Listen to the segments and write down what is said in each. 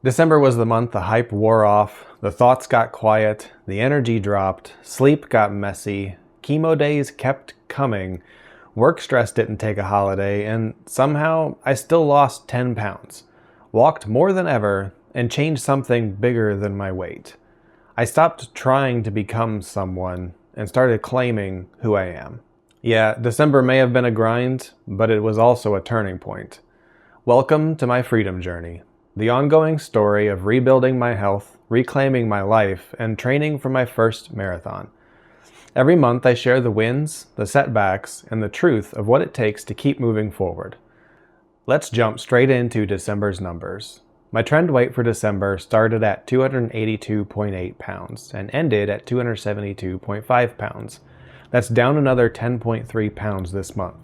December was the month the hype wore off, the thoughts got quiet, the energy dropped, sleep got messy, chemo days kept coming, work stress didn't take a holiday, and somehow I still lost 10 pounds, walked more than ever, and changed something bigger than my weight. I stopped trying to become someone and started claiming who I am. Yeah, December may have been a grind, but it was also a turning point. Welcome to my freedom journey, the ongoing story of rebuilding my health, reclaiming my life, and training for my first marathon. Every month I share the wins, the setbacks, and the truth of what it takes to keep moving forward. Let's jump straight into December's numbers. My trend weight for December started at 282.8 pounds and ended at 272.5 pounds. That's down another 10.3 pounds this month.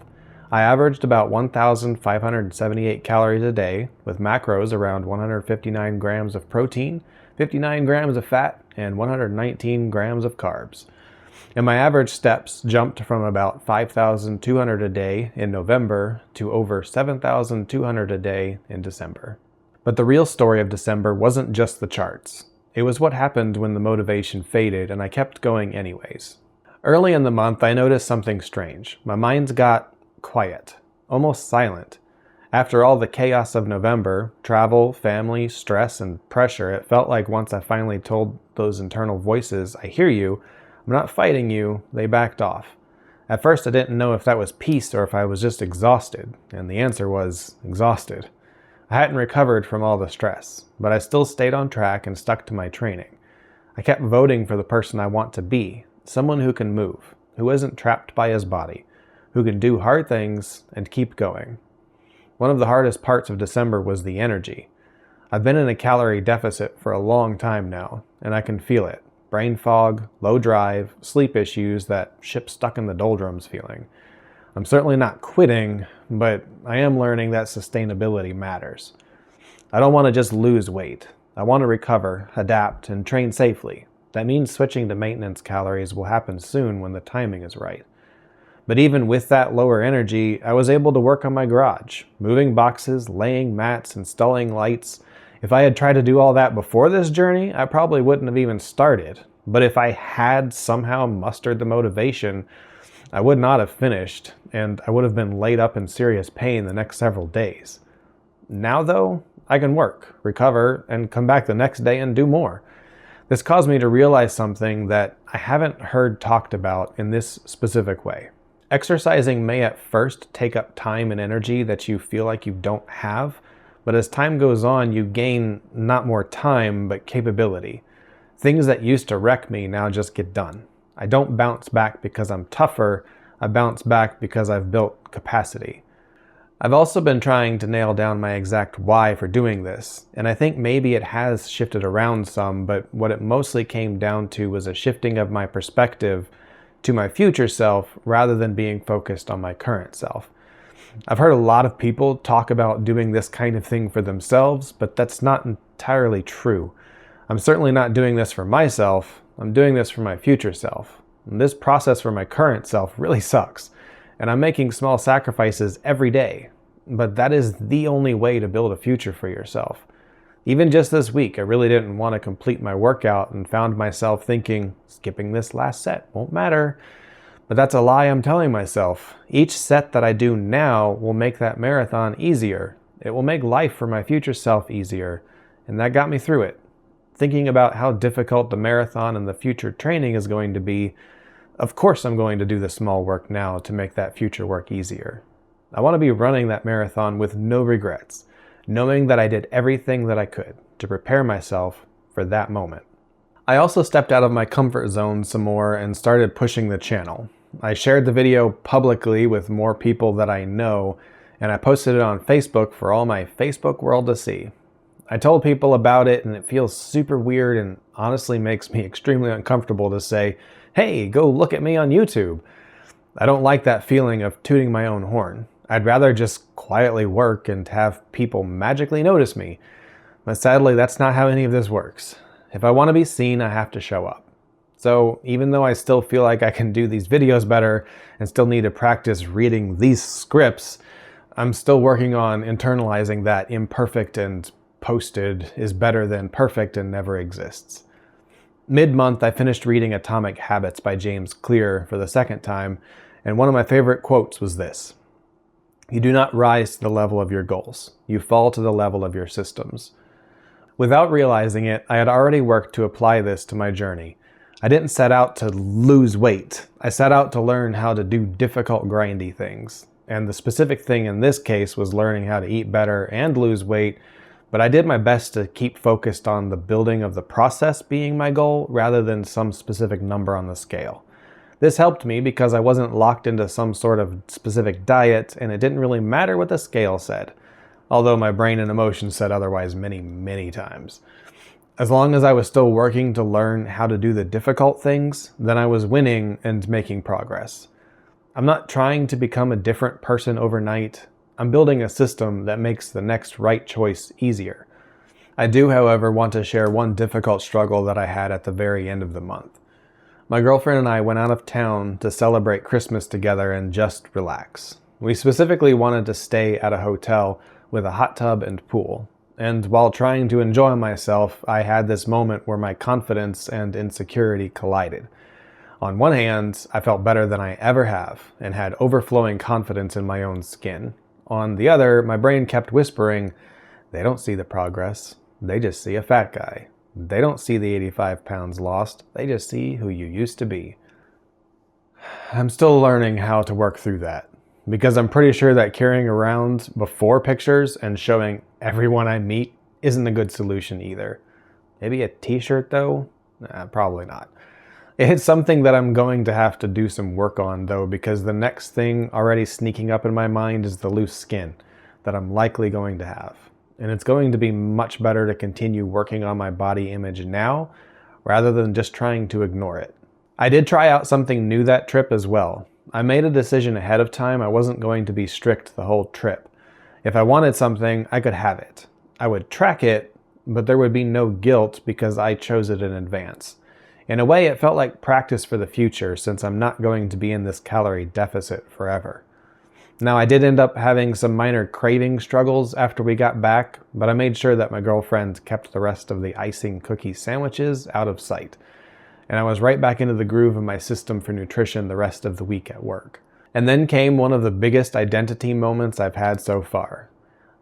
I averaged about 1,578 calories a day, with macros around 159 grams of protein, 59 grams of fat, and 119 grams of carbs. And my average steps jumped from about 5,200 a day in November to over 7,200 a day in December. But the real story of December wasn't just the charts. It was what happened when the motivation faded and I kept going anyways. Early in the month, I noticed something strange. My mind got quiet, almost silent. After all the chaos of November, travel, family, stress, and pressure, it felt like once I finally told those internal voices, "I hear you, I'm not fighting you," they backed off. At first, I didn't know if that was peace or if I was just exhausted, and the answer was exhausted. I hadn't recovered from all the stress, but I still stayed on track and stuck to my training. I kept voting for the person I want to be, someone who can move, who isn't trapped by his body, who can do hard things and keep going. One of the hardest parts of December was the energy. I've been in a calorie deficit for a long time now, and I can feel it. Brain fog, low drive, sleep issues, that ship stuck in the doldrums feeling. I'm certainly not quitting, but I am learning that sustainability matters. I don't want to just lose weight. I want to recover, adapt, and train safely. That means switching to maintenance calories will happen soon when the timing is right. But even with that lower energy, I was able to work on my garage, moving boxes, laying mats, installing lights. If I had tried to do all that before this journey, I probably wouldn't have even started. But if I had somehow mustered the motivation, I would not have finished, and I would have been laid up in serious pain the next several days. Now though, I can work, recover, and come back the next day and do more. This caused me to realize something that I haven't heard talked about in this specific way. Exercising may at first take up time and energy that you feel like you don't have, but as time goes on, you gain not more time, but capability. Things that used to wreck me now just get done. I don't bounce back because I'm tougher, I bounce back because I've built capacity. I've also been trying to nail down my exact why for doing this, and I think maybe it has shifted around some, but what it mostly came down to was a shifting of my perspective to my future self rather than being focused on my current self. I've heard a lot of people talk about doing this kind of thing for themselves, but that's not entirely true. I'm certainly not doing this for myself, I'm doing this for my future self. And this process for my current self really sucks, and I'm making small sacrifices every day, but that is the only way to build a future for yourself. Even just this week, I really didn't want to complete my workout and found myself thinking, skipping this last set won't matter. But that's a lie I'm telling myself. Each set that I do now will make that marathon easier. It will make life for my future self easier, and that got me through it. Thinking about how difficult the marathon and the future training is going to be, of course I'm going to do the small work now to make that future work easier. I want to be running that marathon with no regrets, knowing that I did everything that I could to prepare myself for that moment. I also stepped out of my comfort zone some more and started pushing the channel. I shared the video publicly with more people that I know, and I posted it on Facebook for all my Facebook world to see. I told people about it, and it feels super weird and honestly makes me extremely uncomfortable to say, "Hey, go look at me on YouTube." I don't like that feeling of tooting my own horn. I'd rather just quietly work and have people magically notice me. But sadly, that's not how any of this works. If I want to be seen, I have to show up. So even though I still feel like I can do these videos better and still need to practice reading these scripts, I'm still working on internalizing that imperfect and posted is better than perfect and never exists. Mid-month, I finished reading Atomic Habits by James Clear for the second time, and one of my favorite quotes was this: "You do not rise to the level of your goals. You fall to the level of your systems." Without realizing it, I had already worked to apply this to my journey. I didn't set out to lose weight. I set out to learn how to do difficult, grindy things. And the specific thing in this case was learning how to eat better and lose weight, but I did my best to keep focused on the building of the process being my goal rather than some specific number on the scale. This helped me because I wasn't locked into some sort of specific diet, and it didn't really matter what the scale said, although my brain and emotions said otherwise many, many times. As long as I was still working to learn how to do the difficult things, then I was winning and making progress. I'm not trying to become a different person overnight. I'm building a system that makes the next right choice easier. I do, however, want to share one difficult struggle that I had at the very end of the month. My girlfriend and I went out of town to celebrate Christmas together and just relax. We specifically wanted to stay at a hotel with a hot tub and pool. And while trying to enjoy myself, I had this moment where my confidence and insecurity collided. On one hand, I felt better than I ever have and had overflowing confidence in my own skin. On the other, my brain kept whispering, "They don't see the progress. They just see a fat guy. They don't see the 85 pounds lost. They just see who you used to be." I'm still learning how to work through that, because I'm pretty sure that carrying around before pictures and showing everyone I meet isn't a good solution either. Maybe a t-shirt though? Probably not. It's something that I'm going to have to do some work on though, because the next thing already sneaking up in my mind is the loose skin that I'm likely going to have. And it's going to be much better to continue working on my body image now rather than just trying to ignore it. I did try out something new that trip as well. I made a decision ahead of time I wasn't going to be strict the whole trip. If I wanted something, I could have it. I would track it, but there would be no guilt because I chose it in advance. In a way, it felt like practice for the future since I'm not going to be in this calorie deficit forever. Now, I did end up having some minor craving struggles after we got back, but I made sure that my girlfriend kept the rest of the icing cookie sandwiches out of sight. And I was right back into the groove of my system for nutrition the rest of the week at work. And then came one of the biggest identity moments I've had so far.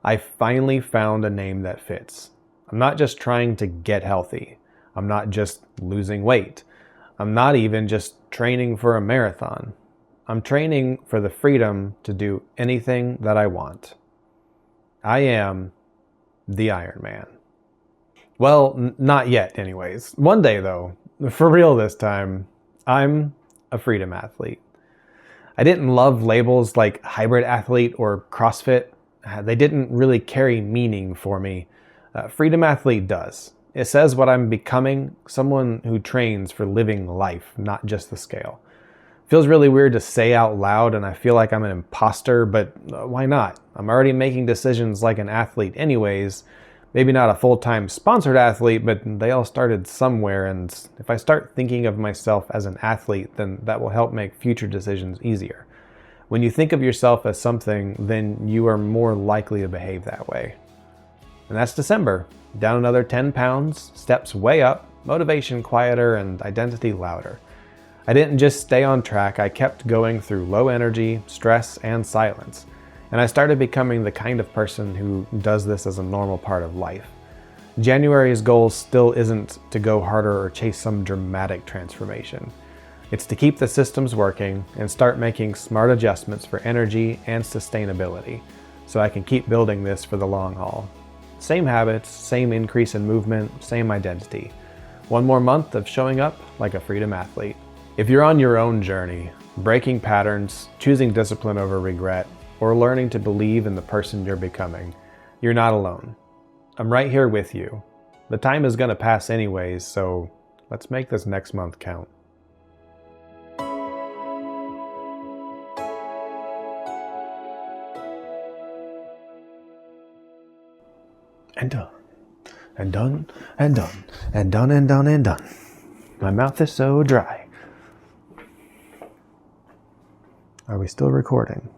I finally found a name that fits. I'm not just trying to get healthy. I'm not just losing weight. I'm not even just training for a marathon. I'm training for the freedom to do anything that I want. I am the Iron Man. Well, not yet anyways. One day though, for real this time, I'm a freedom athlete. I didn't love labels like hybrid athlete or CrossFit. They didn't really carry meaning for me. Freedom athlete does. It says what I'm becoming, someone who trains for living life, not just the scale. Feels really weird to say out loud, and I feel like I'm an imposter, but why not? I'm already making decisions like an athlete anyways. Maybe not a full-time sponsored athlete, but they all started somewhere, and if I start thinking of myself as an athlete, then that will help make future decisions easier. When you think of yourself as something, then you are more likely to behave that way. And that's December. Down another 10 pounds, steps way up, motivation quieter, and identity louder. I didn't just stay on track, I kept going through low energy, stress, and silence. And I started becoming the kind of person who does this as a normal part of life. January's goal still isn't to go harder or chase some dramatic transformation. It's to keep the systems working and start making smart adjustments for energy and sustainability, so I can keep building this for the long haul. Same habits, same increase in movement, same identity. One more month of showing up like a freedom athlete. If you're on your own journey, breaking patterns, choosing discipline over regret, or learning to believe in the person you're becoming, you're not alone. I'm right here with you. The time is going to pass anyways, so let's make this next month count. And done, and done, and done, and done, and done, and done. My mouth is so dry. Are we still recording?